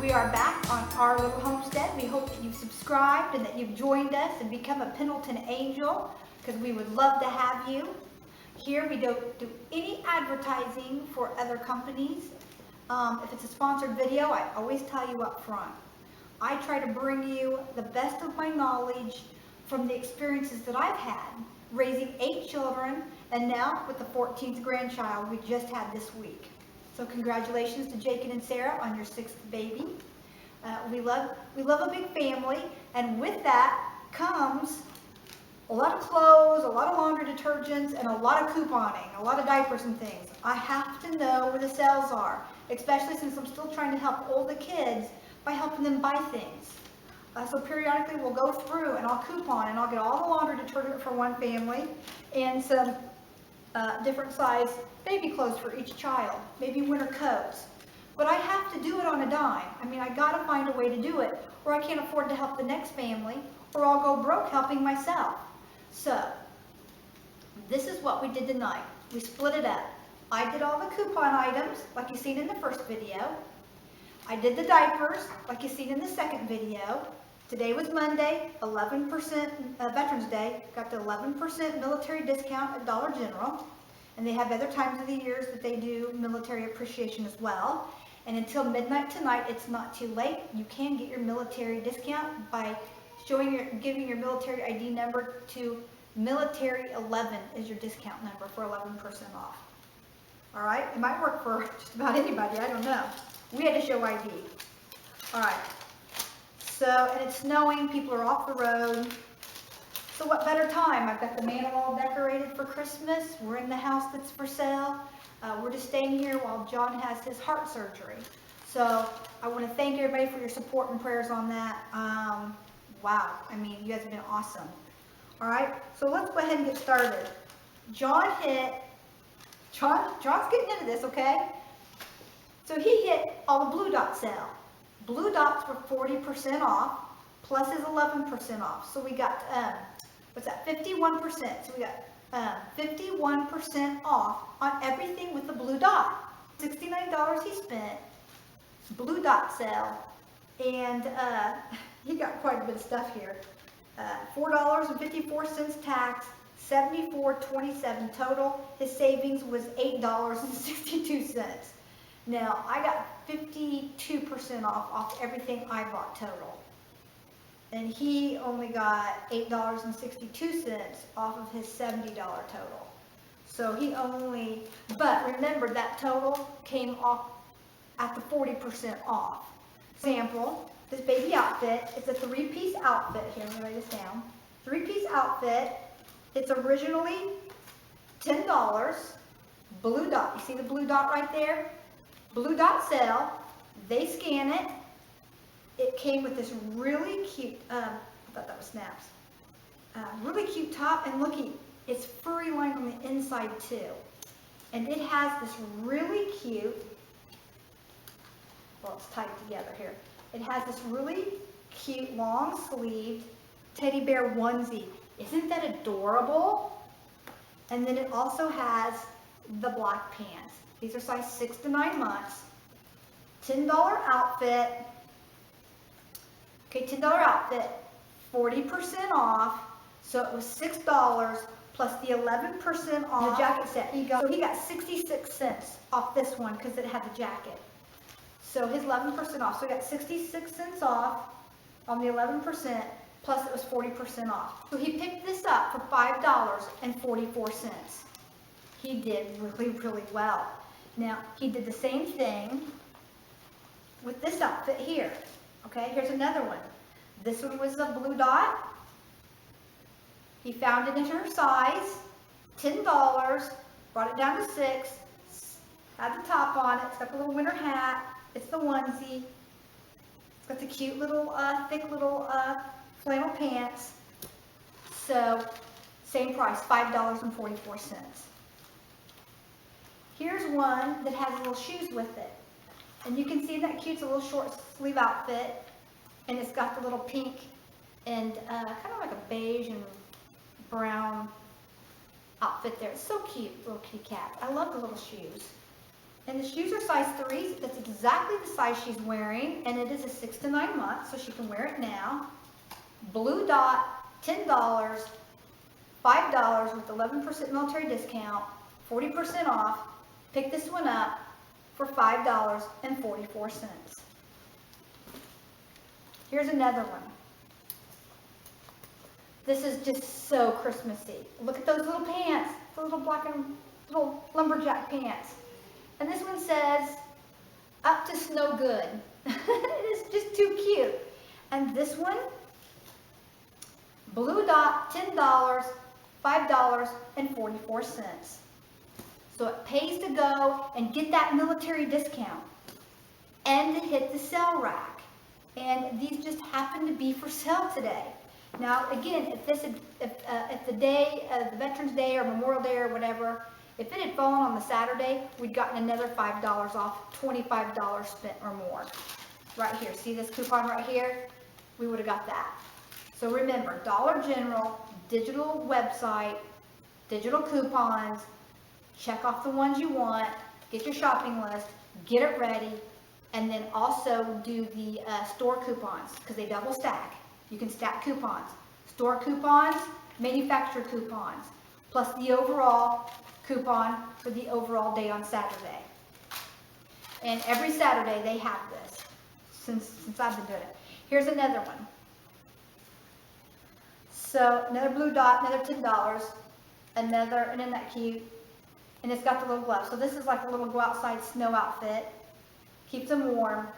We are back on our little homestead. We hope that you've subscribed and that you've joined us and become a Pendleton Angel, because we would love to have you. Here we don't do any advertising for other companies. If it's a sponsored video, I always tell you up front. I try to bring you the best of my knowledge from the experiences that I've had, raising 8 children, and now with the 14th grandchild we just had this week. So congratulations to Jacob and Sarah on your 6th baby. We love a big family, and with that comes a lot of clothes, a lot of laundry detergents, and a lot of couponing, a lot of diapers and things. I have to know where the sales are, especially since I'm still trying to help older kids by helping them buy things. So periodically we'll go through and I'll coupon and I'll get all the laundry detergent for one family and some different size baby clothes for each child, maybe winter coats. But I have to do it on a dime. I mean, I gotta find a way to do it, or I can't afford to help the next family, or I'll go broke helping myself. So, this is what we did tonight. We split it up. I did all the coupon items, like you seen in the first video. I did the diapers, like you seen in the second video. Today was Monday, 11% Veterans Day. Got the 11% military discount at Dollar General. And they have other times of the years that they do military appreciation as well. And until midnight tonight, it's not too late. You can get your military discount by giving your military ID number to military 11 is your discount number for 11% off. All right, it might work for just about anybody, I don't know. We had to show ID. All right, so, and it's snowing, people are off the road. So what better time? I've got the mantle all decorated for Christmas. We're in the house that's for sale. We're just staying here while John has his heart surgery. So I want to thank everybody for your support and prayers on that. Wow, I mean, you guys have been awesome. All right, so let's go ahead and get started. John's getting into this, okay? So he hit all the Blue Dot sale. Blue Dots were 40% off, plus his 11% off. So we got, what's that, 51%. So we got 51% off on everything with the Blue Dot. $69 he spent, Blue Dot sale, and he got quite a bit of stuff here. $4.54 tax, $74.27 total. His savings was $8.62. Now, I got 52% off everything I bought total. And he only got $8.62 off of his $70 total. So he only, but remember that total came off at the 40% off. Sample, this baby outfit, it's a 3-piece outfit. Here, let me write this down. 3-piece outfit. It's originally $10. Blue Dot, you see the Blue Dot right there? Blue Dot sale, they scan it. It came with this really cute, I thought that was snaps, really cute top, and looky, it's furry lined on the inside too. And it has this really cute, well, it's tied together here. It has this really cute long sleeved teddy bear onesie. Isn't that adorable? And then it also has the black pants. These are size 6 to 9 months. $10 outfit. Okay, $10 outfit, 40% off. So it was $6 plus the 11% off the jacket set. So he got 66 cents off this one because it had the jacket. So his 11% off. So he got 66 cents off on the 11%, plus it was 40% off. So he picked this up for $5.44. He did really, really well. Now, he did the same thing with this outfit here. Okay, here's another one. This one was a Blue Dot. He found it in her size, $10, brought it down to 6, had the top on it, it's got the little winter hat, it's the onesie, it's got the cute little, thick little flannel pants. So, same price, $5.44. Here's one that has little shoes with it. And you can see that cute, it's a little short sleeve outfit. And it's got the little pink and kind of like a beige and brown outfit there. It's so cute, little kitty cat. I love the little shoes. And the shoes are size 3s. That's exactly the size she's wearing, and it is a 6 to 9 months, so she can wear it now. Blue Dot, $10, $5 with 11% military discount, 40% off. Pick this one up for $5.44. Here's another one. This is just so Christmassy. Look at those little pants, the little black and little lumberjack pants. And this one says, up to snow good. It is just too cute. And this one, Blue Dot, $10, $5.44. So it pays to go and get that military discount and to hit the sale rack. And these just happen to be for sale today. Now, again, if the day, the Veterans Day or Memorial Day or whatever, if it had fallen on the Saturday, we'd gotten another $5 off, $25 spent or more. Right here, see this coupon right here? We would have got that. So remember, Dollar General, digital website, digital coupons, check off the ones you want, get your shopping list, get it ready, and then also do the store coupons, because they double stack. You can stack coupons. Store coupons, manufacturer coupons, plus the overall coupon for the overall day on Saturday. And every Saturday they have this, since I've been doing it. Here's another one. So another Blue Dot, another $10, another, and isn't that cute? And it's got the little gloves. So this is like a little go outside snow outfit. Keeps them warm.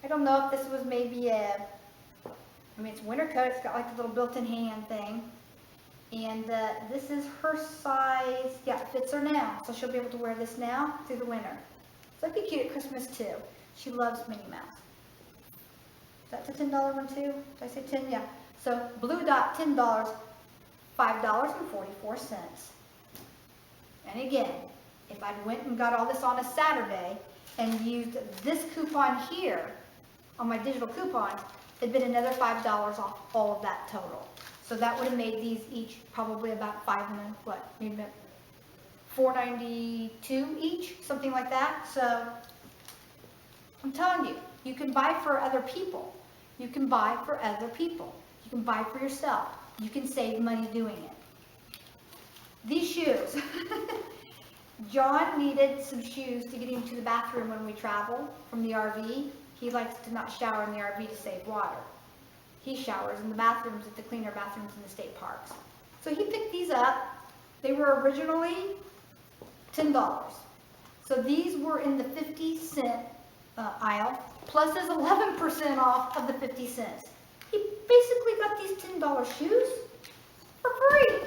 I don't know if this was maybe I mean, it's winter coat. It's got like the little built-in hand thing. And this is her size. Yeah, it fits her now. So she'll be able to wear this now through the winter. So it'd be cute at Christmas too. She loves Minnie Mouse. Is that the $10 one too? Did I say 10? Yeah. So Blue Dot, $10, $5.44. And again, if I went and got all this on a Saturday and used this coupon here on my digital coupons, it'd been another $5 off all of that total. So that would have made these each probably about maybe $4.92 each, something like that. So I'm telling you, you can buy for other people. You can buy for other people. You can buy for yourself. You can save money doing it. These shoes. John needed some shoes to get him to the bathroom when we travel from the RV. He likes to not shower in the RV to save water. He showers in the bathrooms at the cleaner bathrooms in the state parks. So he picked these up. They were originally $10. So these were in the 50-cent aisle, plus his 11% off of the 50 cents. He basically got these $10 shoes for free.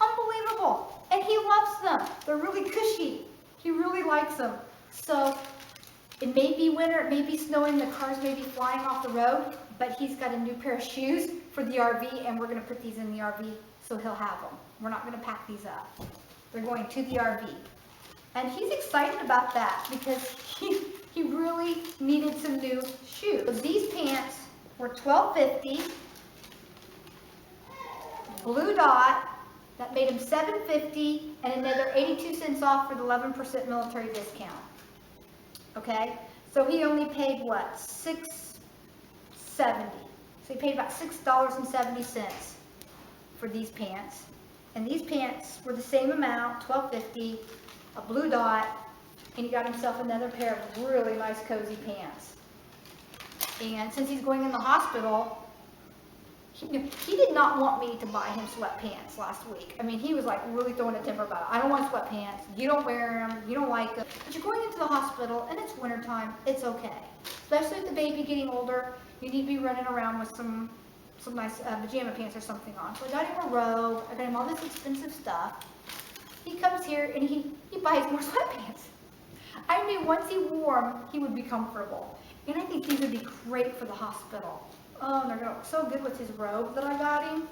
Unbelievable. And he loves them. They're really cushy. He really likes them. So it may be winter, it may be snowing, the cars may be flying off the road, but he's got a new pair of shoes for the RV, and we're going to put these in the RV so he'll have them. We're not going to pack these up. They're going to the RV. And he's excited about that because he really needed some new shoes. So these pants were $12.50. Blue Dot, that made him $7.50, and another 82 cents off for the 11% military discount. Okay, so he only paid what, $6.70. So he paid about $6.70 for these pants. And these pants were the same amount, $12.50, a Blue Dot, and he got himself another pair of really nice cozy pants. And since he's going in the hospital, he did not want me to buy him sweatpants last week. I mean, he was like really throwing a temper about it. I don't want sweatpants. You don't wear them. You don't like them. But you're going into the hospital and it's wintertime. It's okay. Especially with the baby getting older, you need to be running around with some nice pajama pants or something on. So I got him a robe. I got him all this expensive stuff. He comes here and he buys more sweatpants. I knew once he wore them, he would be comfortable. And I think these would be great for the hospital. Oh, they're going to look so good with his robe that I got him.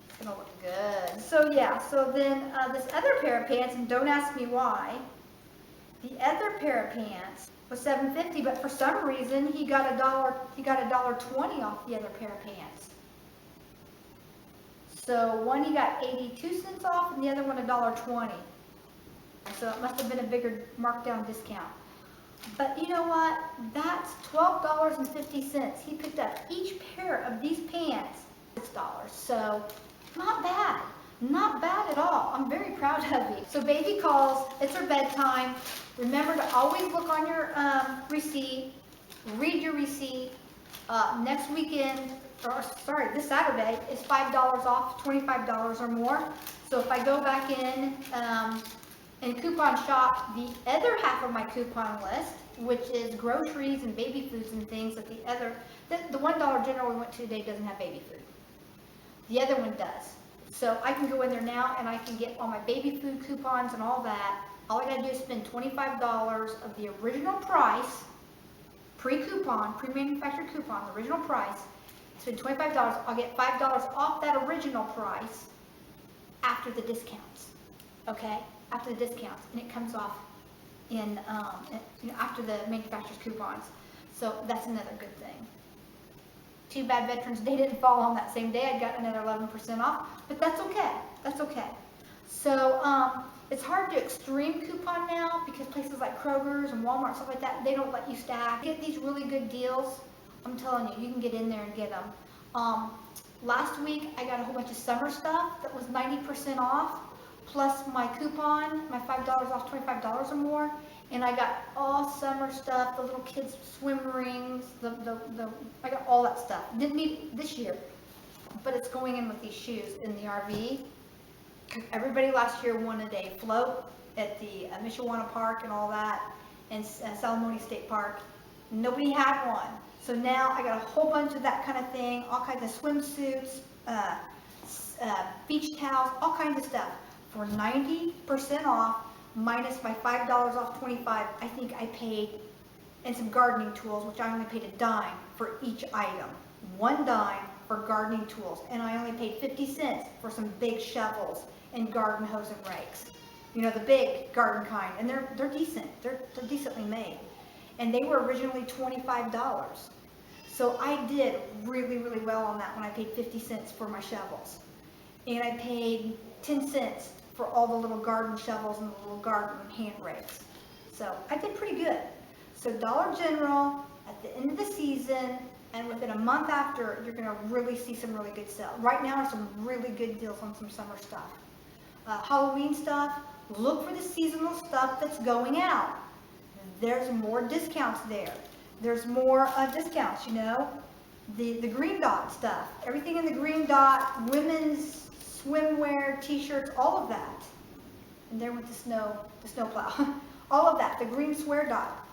It's going to look good. So yeah, so then this other pair of pants, and don't ask me why, the other pair of pants was $7.50, but for some reason he got $1.20 off the other pair of pants. So one he got 82 cents off and the other one $1.20. so it must have been a bigger markdown discount. But you know what? That's $12.50. He picked up each pair of these pants $6. So not bad. Not bad at all. I'm very proud of you. So baby calls. It's her bedtime. Remember to always look on your receipt. Read your receipt. Next weekend, or sorry, this Saturday is $5 off, $25 or more. So if I go back in and coupon shop the other half of my coupon list, which is groceries and baby foods and things, that the $1 General we went to today doesn't have baby food. The other one does. So I can go in there now and I can get all my baby food coupons and all that. All I gotta do is spend $25 of the original price, pre-coupon, pre-manufactured coupon, the original price. Spend $25. I'll get $5 off that original price after the discounts. Okay, after the discounts, and it comes off in after the manufacturer's coupons. So that's another good thing. Too bad Veterans Day didn't fall on that same day. I got another 11% off, but that's okay. That's okay. So it's hard to extreme coupon now because places like Kroger's and Walmart, stuff like that, they don't let you stack. Get these really good deals. I'm telling you, you can get in there and get them. Last week I got a whole bunch of summer stuff that was 90% off, plus my coupon, my $5 off, $25 or more. And I got all summer stuff, the little kids' swim rings, I got all that stuff. Didn't need it this year, but it's going in with these shoes in the RV. Everybody last year wanted a float at the Mishawaka Park and all that, and Salamone State Park. Nobody had one. So now I got a whole bunch of that kind of thing, all kinds of swimsuits, beach towels, all kinds of stuff for 90% off. Minus my $5 off 25, I think I paid, and some gardening tools, which I only paid a dime for each item. $1 for gardening tools, and I only paid 50 cents for some big shovels and garden hose and rakes. You know, the big garden kind, and they're decent. They're decently made, and they were originally $25. So I did really, really well on that when I paid 50 cents for my shovels, and I paid 10 cents for all the little garden shovels and the little garden hand rakes. So I did pretty good. So Dollar General, at the end of the season, and within a month after, you're gonna really see some really good sales. Right now are some really good deals on some summer stuff. Halloween stuff, look for the seasonal stuff that's going out. There's more discounts there. There's more discounts, you know. The Green Dot stuff, everything in the Green Dot, women's swimwear, t-shirts, all of that. And there went the snow plow. All of that, the green swear dot.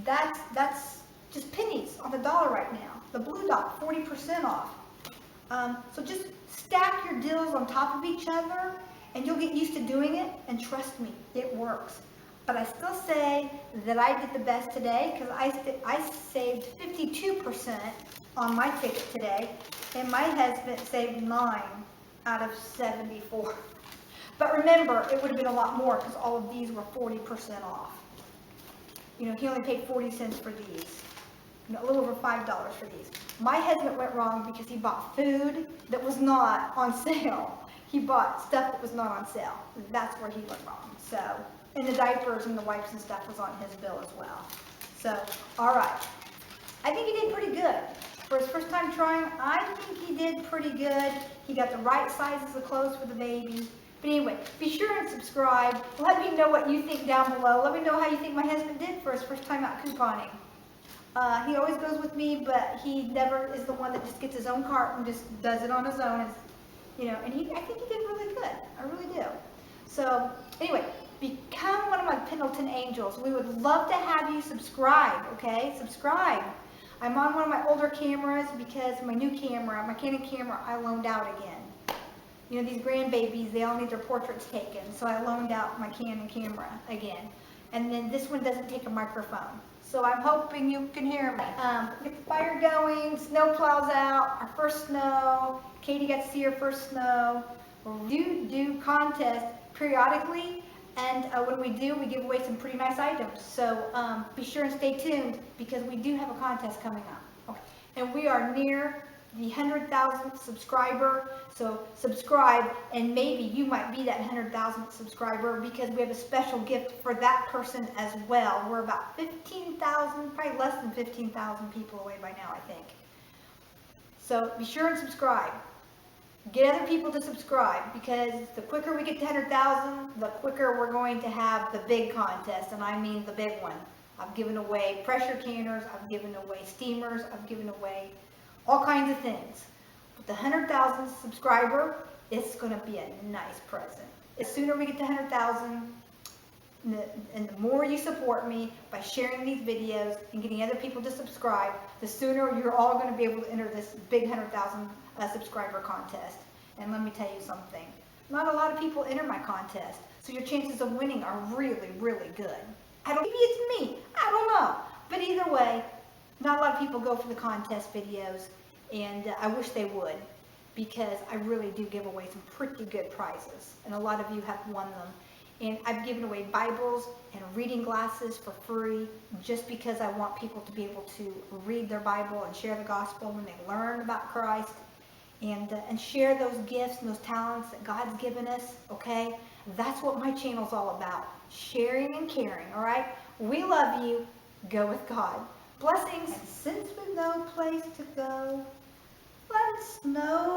That's just pennies on the dollar right now. The blue dot, 40% off. So just stack your deals on top of each other and you'll get used to doing it, and trust me, it works. But I still say that I did the best today because I saved 52% on my ticket today, and my husband saved 9 out of 74. But remember, it would have been a lot more because all of these were 40% off. You know, he only paid 40 cents for these. You know, a little over $5 for these. My husband went wrong because he bought food that was not on sale. He bought stuff that was not on sale. That's where he went wrong. So, and the diapers and the wipes and stuff was on his bill as well. So, all right. I think he did pretty good. For his first time trying, I think he did pretty good. He got the right sizes of clothes for the baby. But anyway, be sure and subscribe. Let me know what you think down below. Let me know how you think my husband did for his first time out couponing. He always goes with me, but he never is the one that just gets his own cart and just does it on his own. It's, you know, and I think he did really good. I really do. So anyway, become one of my Pendleton Angels. We would love to have you subscribe, okay? Subscribe. I'm on one of my older cameras because my new camera, my Canon camera, I loaned out again. You know, these grandbabies, they all need their portraits taken, so I loaned out my Canon camera again. And then this one doesn't take a microphone. So I'm hoping you can hear me. Get the fire going, snow plows out, our first snow. Katie got to see her first snow. We do contests periodically, and when we do, we give away some pretty nice items. So be sure and stay tuned because we do have a contest coming up. Okay. And we are near the 100,000th subscriber. So subscribe, and maybe you might be that 100,000th subscriber, because we have a special gift for that person as well. We're about 15,000, probably less than 15,000 people away by now, I think. So be sure and subscribe. Get other people to subscribe, because the quicker we get to 100,000, the quicker we're going to have the big contest, and I mean the big one. I've given away pressure canners, I've given away steamers, I've given away all kinds of things. With the 100,000th subscriber, it's going to be a nice present. The sooner we get to 100,000, and the more you support me by sharing these videos and getting other people to subscribe, the sooner you're all going to be able to enter this big 100,000 subscriber contest. And let me tell you something, not a lot of people enter my contest, so your chances of winning are really, really good. Maybe it's me, I don't know. But either way, not a lot of people go for the contest videos, and I wish they would, because I really do give away some pretty good prizes, and a lot of you have won them. And I've given away Bibles and reading glasses for free, just because I want people to be able to read their Bible and share the gospel when they learn about Christ, and share those gifts and those talents that God's given us, okay? That's what my channel's all about, sharing and caring, all right? We love you. Go with God. Blessings. And since we've no place to go, let it snow